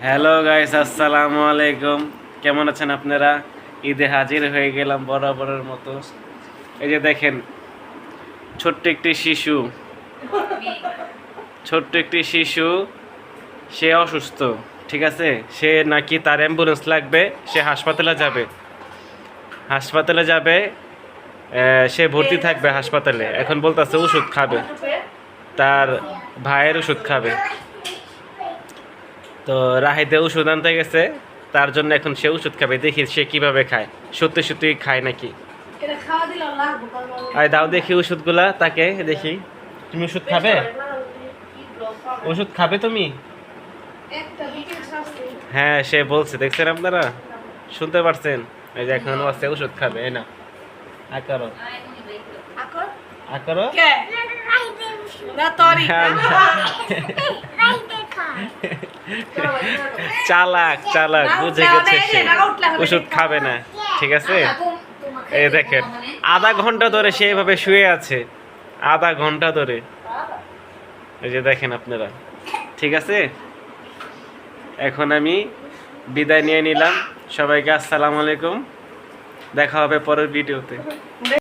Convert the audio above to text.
Hello guys, আসসালামু আলাইকুম। কেমন আছেন আপনারা? ঈদে হাজির হয়ে গেলাম বরাবরের মতো। এই যে দেখেন, ছোট্ট একটি শিশু, ছোট্ট একটি শিশু, সে অসুস্থ। ঠিক আছে, সে নাকি তার অ্যাম্বুলেন্স লাগবে, সে হাসপাতালে যাবে। হাসপাতালে যাবে, সে ভর্তি থাকবে হাসপাতালে। এখন বলতেছে ওষুধ খাবে, তার ভাইয়ের ওষুধ খাবে। তো রাহিদে ওষুধ আনতে গেছে, তার জন্য এখন সে ওষুধ খাবে। দেখি সে কিভাবে খায়, সত্যি সত্যি খায় নাকি। আয় দাও দেখি ওষুধগুলা তাকে, দেখি। তুমি ওষুধ খাবে? ওষুধ খাবে তুমি? হ্যাঁ, সে বলছে, দেখছেন আপনারা, শুনতে পারছেন? এই যে এখন আছে ওষুধ খাবে। এই না, আকারো আকারো। চালাক চালাক, বুঝে গেছে সে ওষুধ খাবে না। ঠিক আছে, এই দেখেন আধা ঘন্টা ধরে সে এভাবে শুয়ে আছে, আধা ঘন্টা ধরে। এই যে দেখেন আপনারা। ঠিক আছে, এখন আমি বিদায় নিয়ে নিলাম। সবাইকে আসসালামু আলাইকুম, দেখা হবে পরের ভিডিওতে।